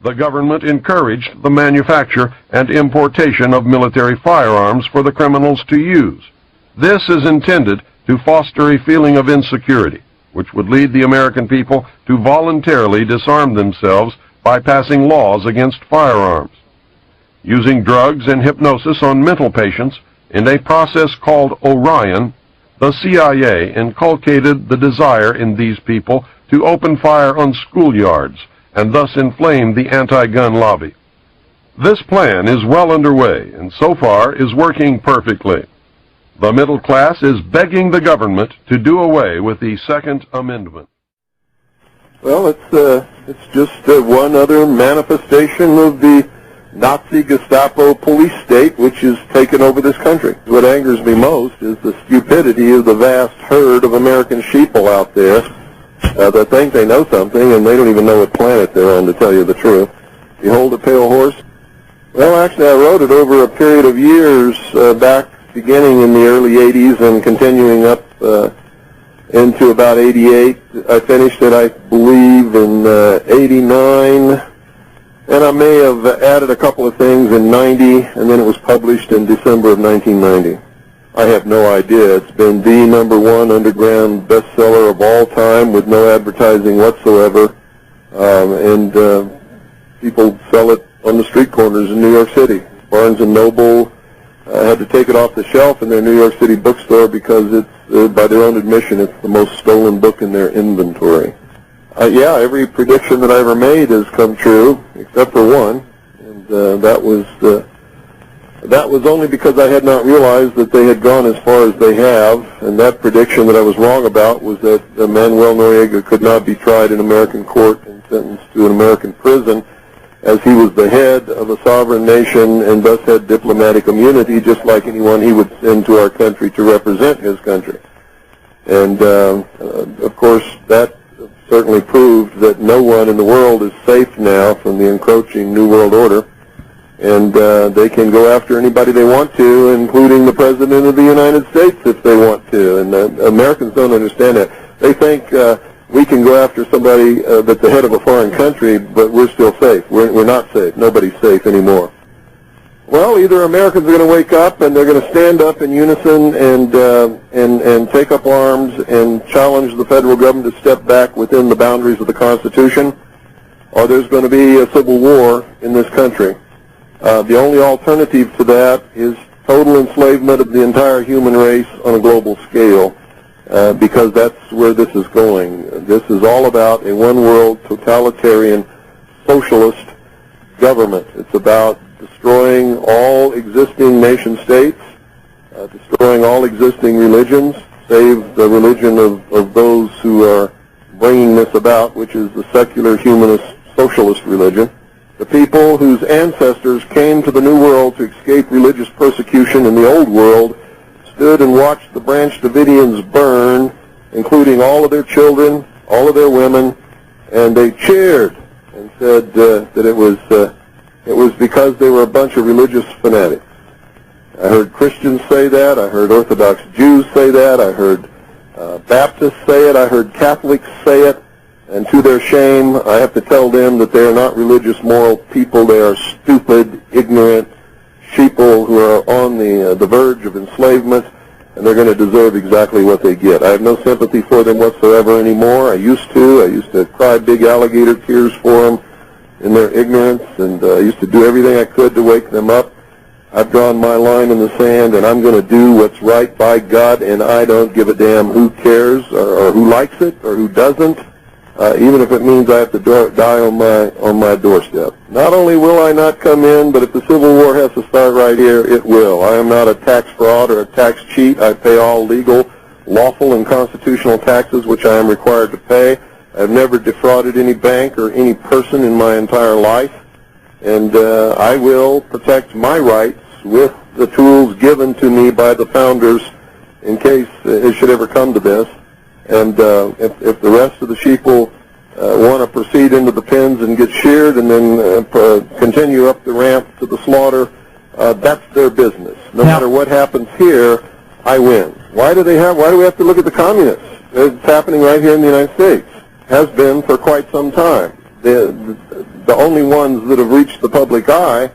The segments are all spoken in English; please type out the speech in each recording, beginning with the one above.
The government encouraged the manufacture and importation of military firearms for the criminals to use. This is intended to foster a feeling of insecurity, which would lead the American people to voluntarily disarm themselves by passing laws against firearms. Using drugs and hypnosis on mental patients in a process called Orion, the CIA inculcated the desire in these people to open fire on schoolyards and thus inflame the anti-gun lobby. This plan is well underway and so far is working perfectly. The middle class is begging the government to do away with the Second Amendment. Well, it's just one other manifestation of the Nazi Gestapo police state which has taken over this country. What angers me most is the stupidity of the vast herd of American sheeple out there that think they know something and they don't even know what planet they're on, to tell you the truth. Behold a pale horse. Well, actually, I wrote it over a period of years back beginning in the early 80s and continuing up into about 88. I finished it, I believe, in 89. And I may have added a couple of things in 90, and then it was published in December of 1990. I have no idea. It's been the #1 underground bestseller of all time with no advertising whatsoever. And people sell it on the street corners in New York City. Barnes & Noble had to take it off the shelf in their New York City bookstore because it's, by their own admission, it's the most stolen book in their inventory. Yeah, every prediction that I ever made has come true, except for one, and that was only because I had not realized that they had gone as far as they have, and that prediction that I was wrong about was that Manuel Noriega could not be tried in American court and sentenced to an American prison, as he was the head of a sovereign nation and thus had diplomatic immunity, just like anyone he would send to our country to represent his country. And, of course, that certainly proved that no one in the world is safe now from the encroaching New World Order, and they can go after anybody they want to, including the President of the United States if they want to, and Americans don't understand that. They think we can go after somebody that's the head of a foreign country, but we're still safe. We're not safe. Nobody's safe anymore. Well, either Americans are going to wake up and they're going to stand up in unison and take up arms and challenge the federal government to step back within the boundaries of the Constitution, or there's going to be a civil war in this country. The only alternative to that is total enslavement of the entire human race on a global scale, because that's where this is going. This is all about a one-world totalitarian socialist government. It's about destroying all existing nation-states, destroying all existing religions, save the religion of those who are bringing this about, which is the secular humanist socialist religion. The people whose ancestors came to the New World to escape religious persecution in the Old World stood and watched the Branch Davidians burn, including all of their children, all of their women, and they cheered and said that it was because they were a bunch of religious fanatics. I heard Christians say that. I heard Orthodox Jews say that. I heard Baptists say it. I heard Catholics say it. And to their shame, I have to tell them that they are not religious, moral people. They are stupid, ignorant sheeple who are on the verge of enslavement, and they're going to deserve exactly what they get. I have no sympathy for them whatsoever anymore. I used to cry big alligator tears for them in their ignorance, and I used to do everything I could to wake them up. I've drawn my line in the sand, and I'm going to do what's right by God, and I don't give a damn who cares or who likes it or who doesn't, even if it means I have to die on my doorstep. Not only will I not come in, but if the Civil War has to start right here, it will. I am not a tax fraud or a tax cheat. I pay all legal, lawful, and constitutional taxes which I am required to pay. I've never defrauded any bank or any person in my entire life, and I will protect my rights with the tools given to me by the founders in case it should ever come to this. And if the rest of the sheeple want to proceed into the pens and get sheared and then continue up the ramp to the slaughter, that's their business. No matter what happens here, I win. Why do we have to look at the communists? It's happening right here in the United States. Has been for quite some time. The only ones that have reached the public eye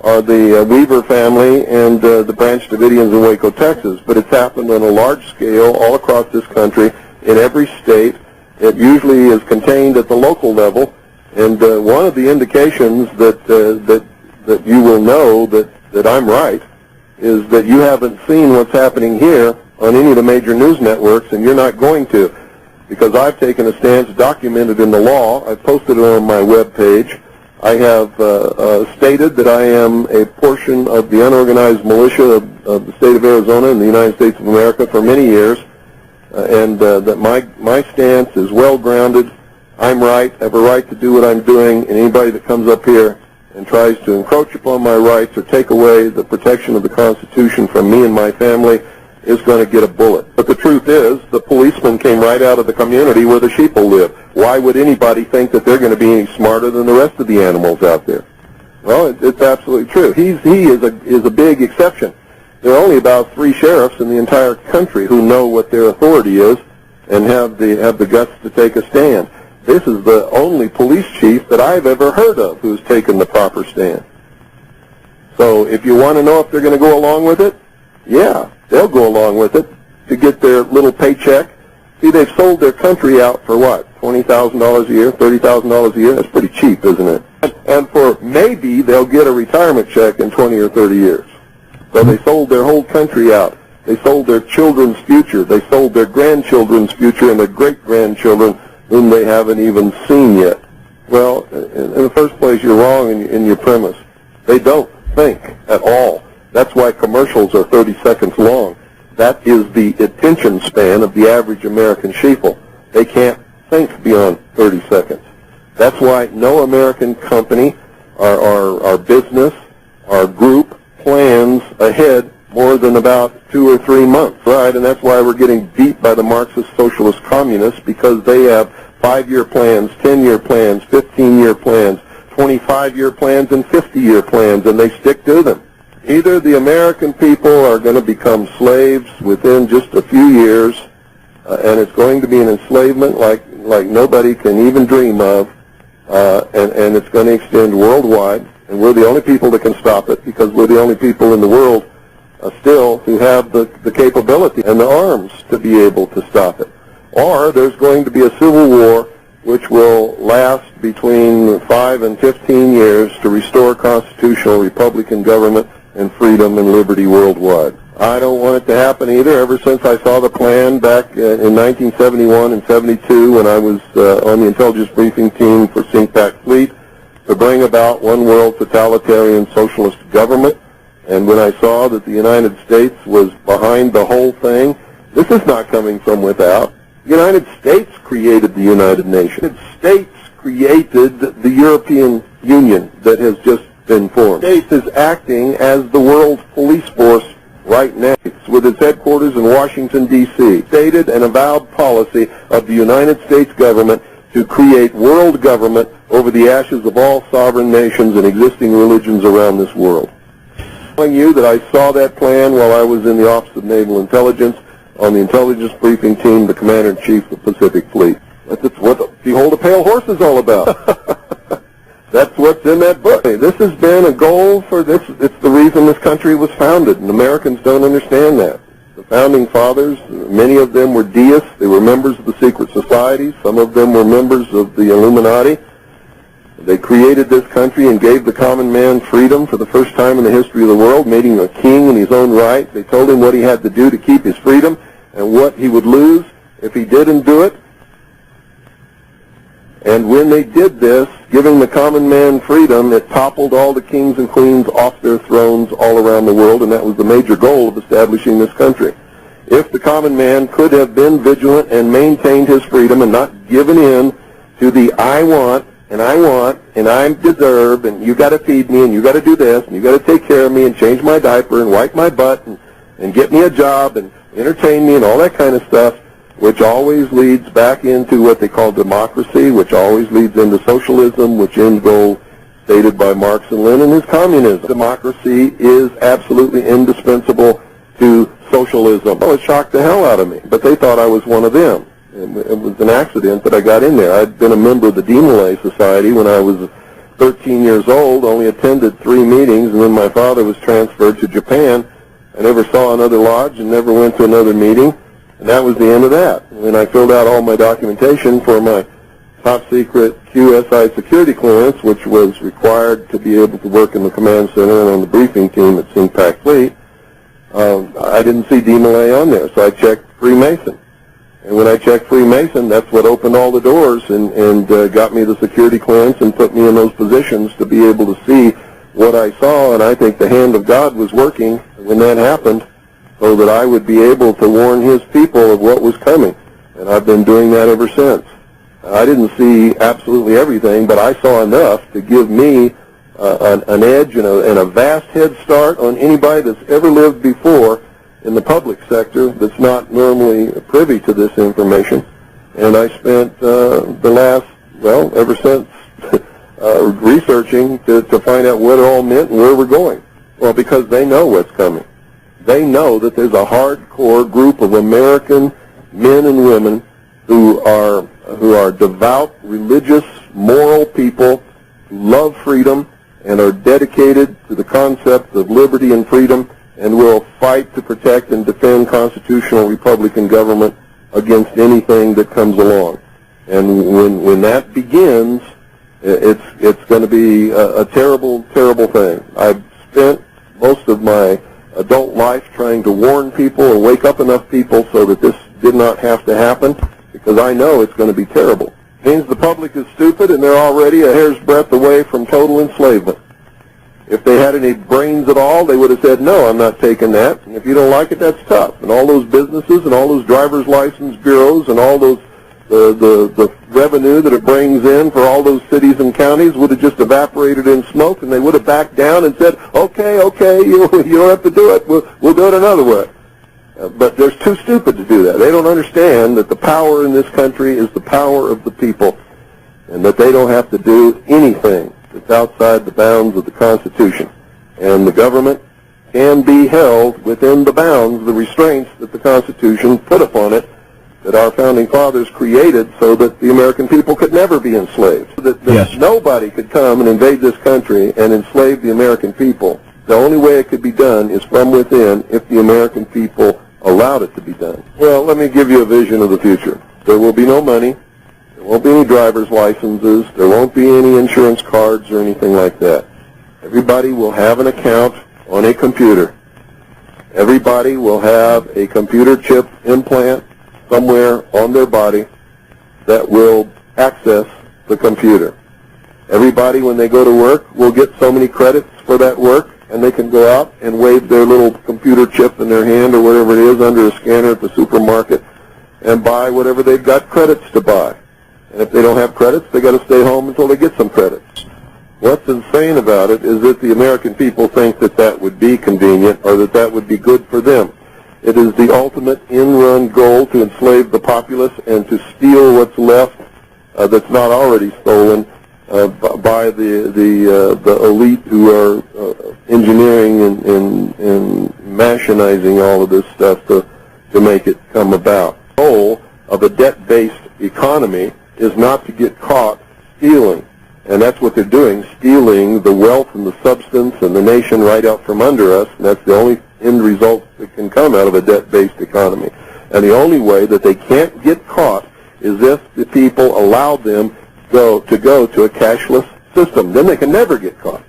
are the Weaver family and the Branch Davidians in Waco, Texas. But it's happened on a large scale all across this country, in every state. It usually is contained at the local level. And one of the indications that you will know that I'm right is that you haven't seen what's happening here on any of the major news networks, and you're not going to, because I've taken a stance documented in the law. I've posted it on my web page. I have stated that I am a portion of the unorganized militia of the state of Arizona in the United States of America for many years, and that my stance is well-grounded. I'm right. I have a right to do what I'm doing, and anybody that comes up here and tries to encroach upon my rights or take away the protection of the Constitution from me and my family is going to get a bullet. But the truth is, the policeman came right out of the community where the sheeple live. Why would anybody think that they're going to be any smarter than the rest of the animals out there? Well, it's absolutely true. He is a big exception. There are only about 3 sheriffs in the entire country who know what their authority is and have the guts to take a stand. This is the only police chief that I've ever heard of who's taken the proper stand. So if you want to know if they're going to go along with it, yeah, they'll go along with it to get their little paycheck. See, they've sold their country out for what, $20,000 a year, $30,000 a year? That's pretty cheap, isn't it? And for maybe they'll get a retirement check in 20 or 30 years. So they sold their whole country out. They sold their children's future. They sold their grandchildren's future and their great-grandchildren whom they haven't even seen yet. Well, in the first place, you're wrong in your premise. They don't think at all. That's why commercials are 30 seconds long. That is the attention span of the average American sheeple. They can't think beyond 30 seconds. That's why no American company, our business, our group plans ahead more than about 2 or 3 months, right? And that's why we're getting beat by the Marxist socialist communists, because they have 5-year plans, 10-year plans, 15-year plans, 25-year plans, and 50-year plans, and they stick to them. Either the American people are going to become slaves within just a few years, and it's going to be an enslavement like nobody can even dream of, and it's going to extend worldwide, and we're the only people that can stop it, because we're the only people in the world still who have the capability and the arms to be able to stop it. Or there's going to be a civil war which will last between 5 and 15 years to restore constitutional Republican government and freedom and liberty worldwide. I don't want it to happen either. Ever since I saw the plan back in 1971 and 72 when I was on the intelligence briefing team for CINCPAC Fleet to bring about one world totalitarian socialist government, and when I saw that the United States was behind the whole thing, this is not coming from without. The United States created the United Nations. The United States created the European Union that has just been formed. The States is acting as the world police force right now, with its headquarters in Washington, D.C. Stated and avowed policy of the United States government to create world government over the ashes of all sovereign nations and existing religions around this world. I'm telling you that I saw that plan while I was in the Office of Naval Intelligence on the intelligence briefing team, the Commander-in-Chief of the Pacific Fleet. That's what Behold a Pale Horse is all about. That's what's in that book. This has been a goal for this. It's the reason this country was founded, and Americans don't understand that. The founding fathers, many of them were deists. They were members of the secret societies. Some of them were members of the Illuminati. They created this country and gave the common man freedom for the first time in the history of the world, made him a king in his own right. They told him what he had to do to keep his freedom and what he would lose if he didn't do it. And when they did this, giving the common man freedom, it toppled all the kings and queens off their thrones all around the world, and that was the major goal of establishing this country. If the common man could have been vigilant and maintained his freedom and not given in to the I want, and I deserve, and you got to feed me, and you got to do this, and you got to take care of me, and change my diaper, and wipe my butt, and get me a job, and entertain me, and all that kind of stuff, which always leads back into what they call democracy, which always leads into socialism, which end goal stated by Marx and Lenin is communism. Democracy is absolutely indispensable to socialism. Well, it shocked the hell out of me, but they thought I was one of them. It was an accident that I got in there. I'd been a member of the Demolay Society when I was 13 years old, only attended 3 meetings, and then my father was transferred to Japan. I never saw another lodge and never went to another meeting, and that was the end of that. When I filled out all my documentation for my top secret QSI security clearance, which was required to be able to work in the command center and on the briefing team at CINPAC Fleet, I didn't see DMLA on there, so I checked Freemason. And when I checked Freemason, that's what opened all the doors and got me the security clearance and put me in those positions to be able to see what I saw, and I think the hand of God was working when that happened so that I would be able to warn His people of what was coming. And I've been doing that ever since. I didn't see absolutely everything, but I saw enough to give me an edge and a vast head start on anybody that's ever lived before in the public sector that's not normally privy to this information. And I spent the last, well, ever since researching to find out what it all meant and where we're going. Well, because they know what's coming. They know that there's a hardcore group of American men and women who are devout, religious, moral people who love freedom and are dedicated to the concept of liberty and freedom and will fight to protect and defend constitutional Republican government against anything that comes along. And when that begins, it's going to be a terrible, terrible thing. I've spent most of my adult life trying to warn people or wake up enough people so that this did not have to happen, because I know it's going to be terrible. It means the public is stupid and they're already a hair's breadth away from total enslavement. If they had any brains at all, they would have said, no, I'm not taking that. And if you don't like it, that's tough. And all those businesses and all those driver's license bureaus and all those the revenue that it brings in for all those cities and counties would have just evaporated in smoke, and they would have backed down and said, okay, you don't have to do it. We'll do it another way. But they're too stupid to do that. They don't understand that the power in this country is the power of the people, and that they don't have to do anything that's outside the bounds of the Constitution. And the government can be held within the bounds, the restraints that the Constitution put upon it, that our founding fathers created so that the American people could never be enslaved. That Yes. Nobody could come and invade this country and enslave the American people. The only way it could be done is from within if the American people allowed it to be done. Well, let me give you a vision of the future. There will be no money. There won't be any driver's licenses. There won't be any insurance cards or anything like that. Everybody will have an account on a computer. Everybody will have a computer chip implant somewhere on their body that will access the computer. Everybody, when they go to work, will get so many credits for that work, and they can go out and wave their little computer chip in their hand or whatever it is under a scanner at the supermarket and buy whatever they've got credits to buy. And if they don't have credits, they got to stay home until they get some credits. What's insane about it is that the American people think that that would be convenient or that that would be good for them. It is the ultimate in-run goal to enslave the populace and to steal what's left that's not already stolen by the elite who are engineering and machinizing all of this stuff to make it come about. The goal of a debt-based economy is not to get caught stealing. And that's what they're doing, stealing the wealth and the substance and the nation right out from under us. And that's the only end result that can come out of a debt-based economy. And the only way that they can't get caught is if the people allow them to go to a cashless system. Then they can never get caught.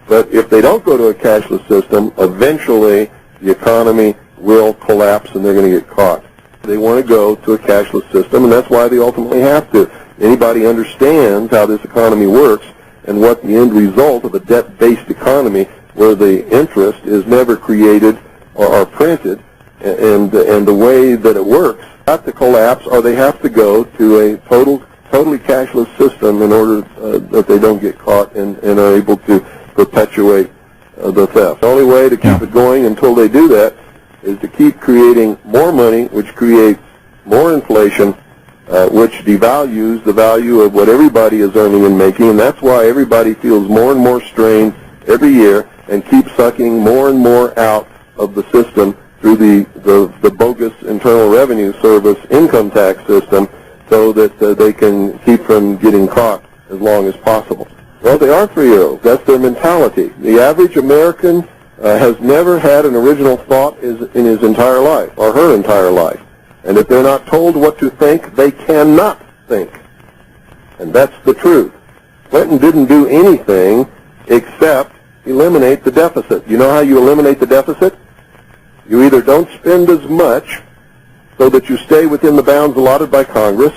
But if they don't go to a cashless system, eventually the economy will collapse and they're going to get caught. They want to go to a cashless system, and that's why they ultimately have to. Anybody understands how this economy works and what the end result of a debt-based economy where the interest is never created or printed, and the way that it works, have to collapse, or they have to go to a totally cashless system in order that they don't get caught and are able to perpetuate the theft. The only way to keep it going until they do that is to keep creating more money, which creates more inflation, which devalues the value of what everybody is earning and making, and that's why everybody feels more and more strain every year and keeps sucking more and more out of the system through the bogus Internal Revenue Service income tax system so that they can keep from getting caught as long as possible. Well, they are 3-year-olds. That's their mentality. The average American has never had an original thought in his entire life, or her entire life. And if they're not told what to think, they cannot think. And that's the truth. Clinton didn't do anything except eliminate the deficit. You know how you eliminate the deficit? You either don't spend as much so that you stay within the bounds allotted by Congress,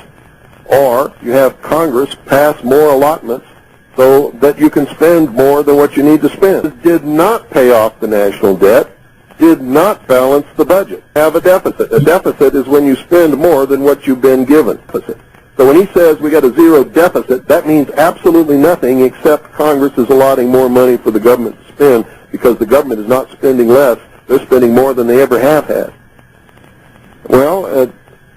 or you have Congress pass more allotments so that you can spend more than what you need to spend. Did not pay off the national debt, did not balance the budget. Have a deficit. A deficit is when you spend more than what you've been given. So when he says we got a zero deficit, that means absolutely nothing except Congress is allotting more money for the government to spend, because the government is not spending less. They're spending more than they ever have had. Well,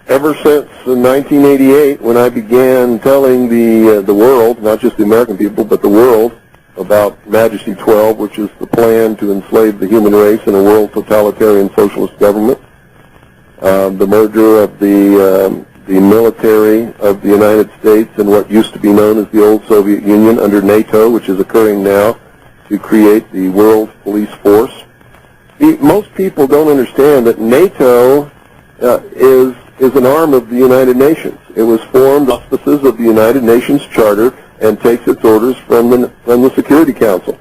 ever since 1988, when I began telling the world, not just the American people, but the world, about Majesty 12, which is the plan to enslave the human race in a world totalitarian socialist government, the merger of the military of the United States and what used to be known as the old Soviet Union under NATO, which is occurring now, to create the world police force. Most people don't understand that NATO is an arm of the United Nations. It was formed auspices of the United Nations Charter and takes its orders from the Security Council.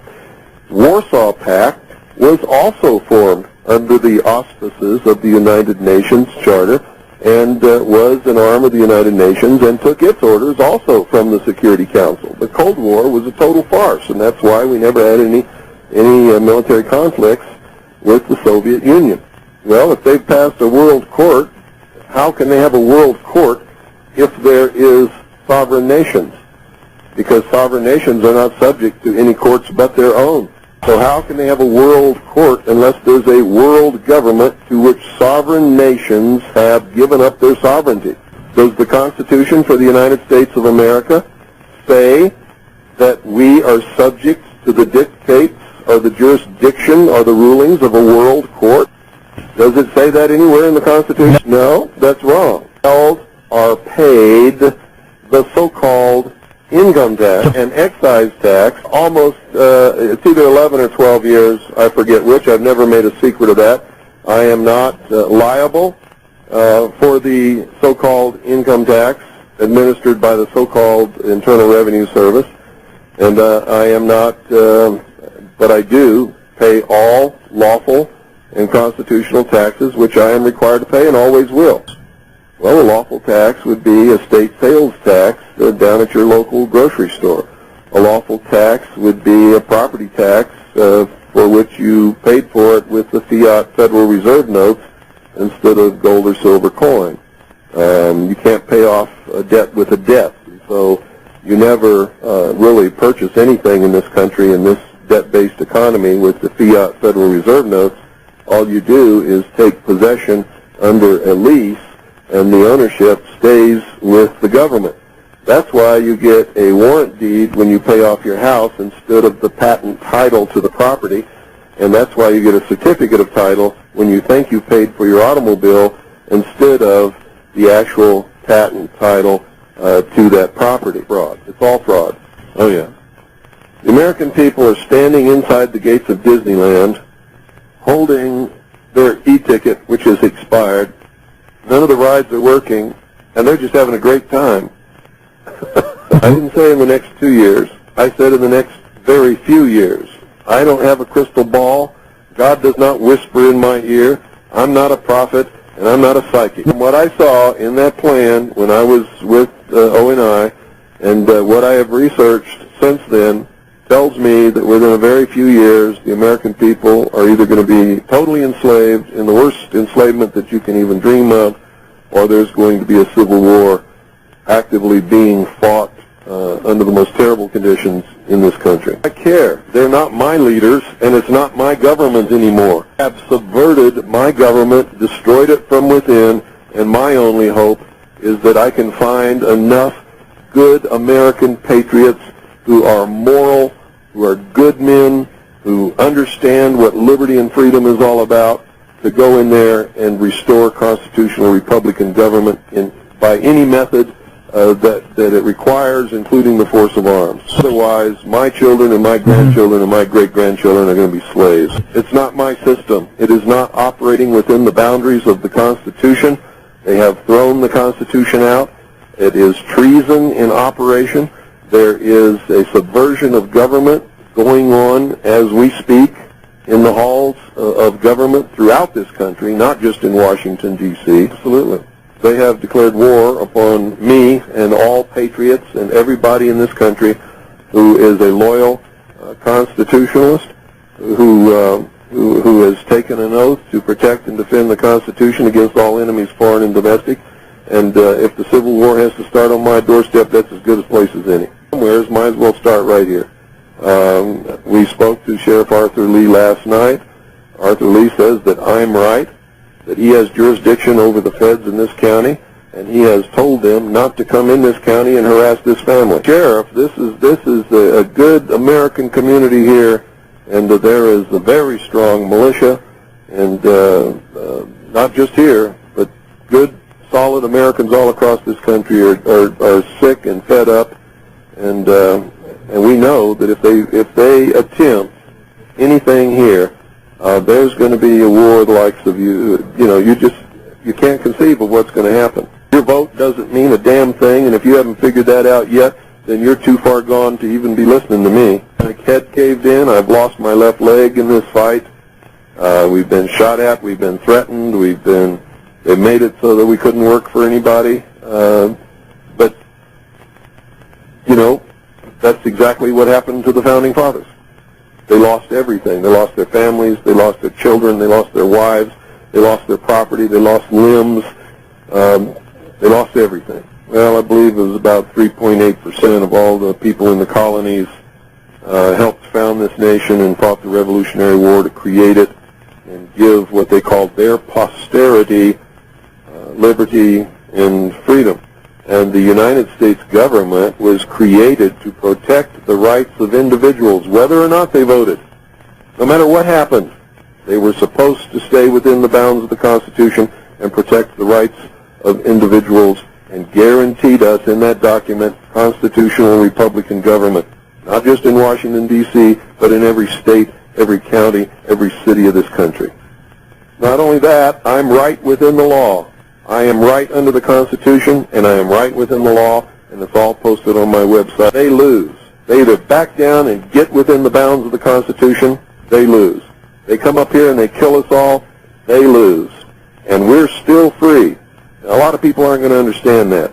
Warsaw Pact was also formed under the auspices of the United Nations Charter and was an arm of the United Nations and took its orders also from the Security Council. The Cold War was a total farce, and that's why we never had any military conflicts with the Soviet Union. Well, if they've passed a world court, how can they have a world court if there is sovereign nations? Because sovereign nations are not subject to any courts but their own. So how can they have a world court unless there's a world government to which sovereign nations have given up their sovereignty? Does the Constitution for the United States of America say that we are subject to the dictates or the jurisdiction or the rulings of a world court? Does it say that anywhere in the Constitution? No, that's wrong. Are paid the so-called income tax and excise tax almost, it's either 11 or 12 years, I forget which. I've never made a secret of that. I am not liable for the so-called income tax administered by the so-called Internal Revenue Service, and I am not, but I do pay all lawful and constitutional taxes, which I am required to pay and always will. Well, a lawful tax would be a state sales tax down at your local grocery store. A lawful tax would be a property tax for which you paid for it with the fiat Federal Reserve notes instead of gold or silver coin. You can't pay off a debt with a debt. So you never really purchase anything in this country, in this debt-based economy, with the fiat Federal Reserve notes. All you do is take possession under a lease, and the ownership stays with the government. That's why you get a warrant deed when you pay off your house instead of the patent title to the property, and that's why you get a certificate of title when you think you paid for your automobile instead of the actual patent title to that property. Fraud. It's all fraud. Oh, yeah. The American people are standing inside the gates of Disneyland holding their e-ticket, which has expired. None of the rides are working, and they're just having a great time. I didn't say in the next 2 years. I said in the next very few years. I don't have a crystal ball. God does not whisper in my ear. I'm not a prophet, and I'm not a psychic. From what I saw in that plan when I was with ONI, and what I have researched since then, tells me that within a very few years, the American people are either going to be totally enslaved in the worst enslavement that you can even dream of, or there's going to be a civil war actively being fought under the most terrible conditions in this country. I care. They're not my leaders, and it's not my government anymore. They have subverted my government, destroyed it from within, and my only hope is that I can find enough good American patriots who are moral, who are good men, who understand what liberty and freedom is all about, to go in there and restore constitutional Republican government by any method that it requires, including the force of arms. Otherwise, my children and my grandchildren and my great-grandchildren are going to be slaves. It's not my system. It is not operating within the boundaries of the Constitution. They have thrown the Constitution out. It is treason in operation. There is a subversion of government going on as we speak in the halls of government throughout this country, not just in Washington, D.C. Absolutely. They have declared war upon me and all patriots and everybody in this country who is a loyal constitutionalist, who has taken an oath to protect and defend the Constitution against all enemies, foreign and domestic. And if the Civil War has to start on my doorstep, that's as good a place as any. Somewhere, might as well start right here. We spoke to Sheriff Arthur Lee last night. Arthur Lee says that I'm right, that he has jurisdiction over the feds in this county, and he has told them not to come in this county and harass this family. Sheriff, this is a good American community here, and there is a very strong militia, and not just here, but good, solid Americans all across this country are sick and fed up, and we know that if they attempt anything here, there's going to be a war the likes of you can't conceive of what's going to happen. Your vote doesn't mean a damn thing, and if you haven't figured that out yet, then you're too far gone to even be listening to me. My head caved in. I've lost my left leg in this fight. We've been shot at. We've been threatened. They've made it so that we couldn't work for anybody. But, that's exactly what happened to the Founding Fathers. They lost everything. They lost their families. They lost their children. They lost their wives. They lost their property. They lost limbs. They lost everything. Well, I believe it was about 3.8% of all the people in the colonies helped found this nation and fought the Revolutionary War to create it and give what they called their posterity liberty and freedom. And the United States government was created to protect the rights of individuals, whether or not they voted. No matter what happened, they were supposed to stay within the bounds of the Constitution and protect the rights of individuals, and guaranteed us in that document constitutional Republican government, not just in Washington, D.C., but in every state, every county, every city of this country. Not only that, I'm right within the law. I am right under the Constitution, and I am right within the law, and it's all posted on my website. They lose. They either back down and get within the bounds of the Constitution, they lose. They come up here and they kill us all, they lose. And we're still free. Now, a lot of people aren't going to understand that,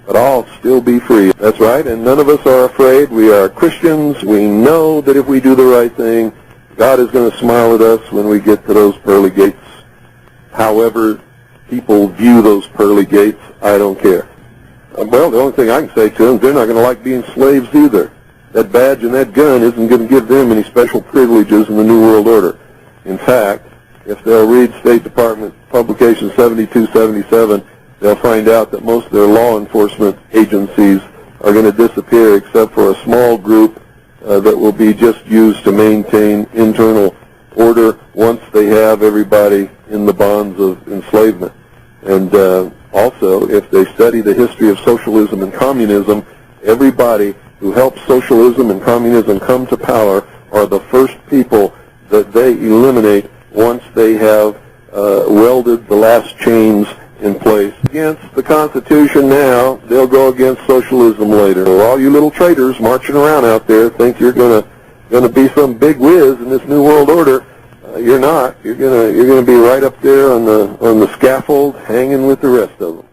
but I'll still be free. That's right, and none of us are afraid. We are Christians. We know that if we do the right thing, God is going to smile at us when we get to those pearly gates. However people view those pearly gates, I don't care. Well, the only thing I can say to them is they're not going to like being slaves either. That badge and that gun isn't going to give them any special privileges in the New World Order. In fact, if they'll read State Department Publication 7277, they'll find out that most of their law enforcement agencies are going to disappear except for a small group that will be just used to maintain internal order once they have everybody in the bonds of enslavement. And also, if they study the history of socialism and communism, everybody who helped socialism and communism come to power are the first people that they eliminate once they have welded the last chains in place. Against the Constitution now, they'll go against socialism later. So all you little traitors marching around out there think you're going to be some big whiz in this New World Order. You're not. You're gonna be right up there on the scaffold, hanging with the rest of them.